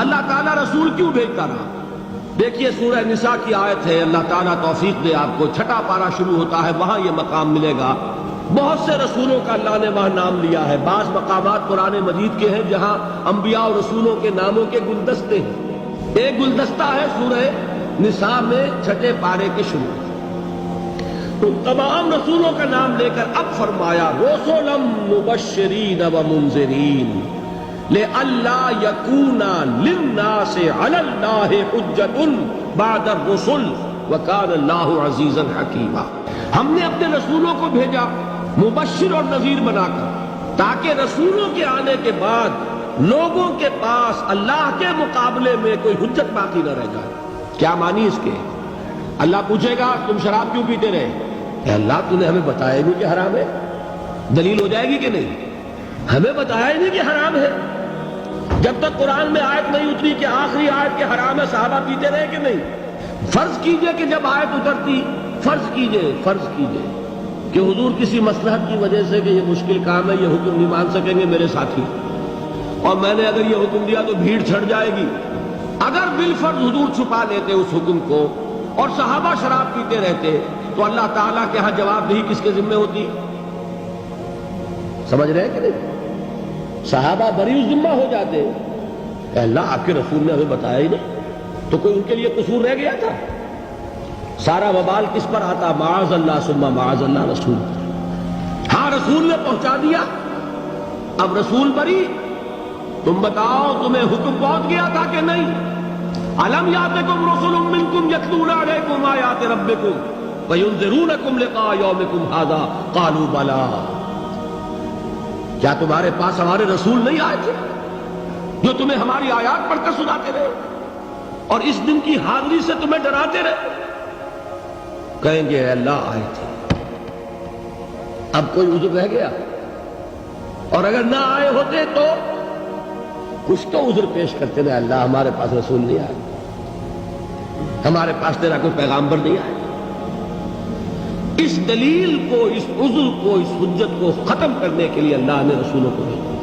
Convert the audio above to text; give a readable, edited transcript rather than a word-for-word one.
اللہ تعالیٰ رسول کیوں بھیجتا رہا؟ دیکھیے سورہ نساء کی آیت ہے، اللہ تعالیٰ توفیق دے آپ کو، 6واں پارہ شروع ہوتا ہے، وہاں یہ مقام ملے گا۔ بہت سے رسولوں کا اللہ نے وہاں نام لیا ہے۔ بعض مقامات قرآن مجید کے ہیں جہاں انبیاء اور رسولوں کے ناموں کے گلدستے ہیں۔ ایک گلدستہ ہے سورہ نساء میں 6 پارے کے شروع، تو تمام رسولوں کا نام لے کر اب فرمایا رسلا مبشرین و منذرین لئلا یکون للناس علی اللہ حجۃ بعد الرسل وکان اللہ عزیزا حکیما۔ ہم نے اپنے رسولوں کو بھیجا مبشر اور نذیر بنا کر، تاکہ رسولوں کے آنے کے بعد لوگوں کے پاس اللہ کے مقابلے میں کوئی حجت باقی نہ رہ جائے۔ کیا معنی اس کے؟ اللہ پوچھے گا تم شراب کیوں پیتے رہے؟ کہ اللہ تو نے ہمیں بتایا ہی نہیں کہ حرام ہے، دلیل ہو جائے گی کہ نہیں؟ ہمیں بتایا ہی نہیں کہ حرام ہے۔ جب تک قرآن میں آیت نہیں اتری کہ آخری آیت کے حرام ہے، صحابہ پیتے رہے کہ نہیں؟ فرض کیجئے کہ جب آیت اترتی، فرض کیجئے کہ حضور کسی مصلحت کی وجہ سے کہ یہ مشکل کام ہے، یہ حکم نہیں مان سکیں گے میرے ساتھی، اور میں نے اگر یہ حکم دیا تو بھیڑ چھڑ جائے گی، اگر بالفرض حضور چھپا لیتے اس حکم کو اور صحابہ شراب پیتے رہتے تو اللہ تعالیٰ کے ہاں جواب دہی کس کے ذمہ ہوتی؟ سمجھ رہے ہیں کہ نہیں؟ صحابہ بری ذمہ ہو جاتے کہ اللہ آپ کے رسول نے ہمیں بتایا ہی نہیں، تو کوئی ان کے لیے قصور رہ گیا تھا؟ سارا وبال کس پر آتا؟ معاذ اللہ ثم معاذ اللہ رسول پر۔ ہاں رسول نے پہنچا دیا، اب رسول بری، تم بتاؤ تمہیں حکم پہنچ گیا تھا کہ نہیں؟ الم یاتکم رسل منکم یتلون علیکم آیات ربکم وینذرونکم لقاء یومکم ھذا قالوا بلی۔ کیا تمہارے پاس ہمارے رسول نہیں آئے تھے جو تمہیں ہماری آیات پڑھ کر سناتے رہے اور اس دن کی حاضری سے تمہیں ڈراتے رہے؟ کہیں گے اللہ آئے تھے۔ اب کوئی عذر رہ گیا؟ اور اگر نہ آئے ہوتے تو کچھ تو عذر پیش کرتے رہے، اللہ ہمارے پاس رسول نہیں آئے، ہمارے پاس تیرا کوئی پیغامبر نہیں آئے۔ اس دلیل کو، اس عذر کو، اس حجت کو ختم کرنے کے لیے اللہ نے رسولوں کو بھیجا۔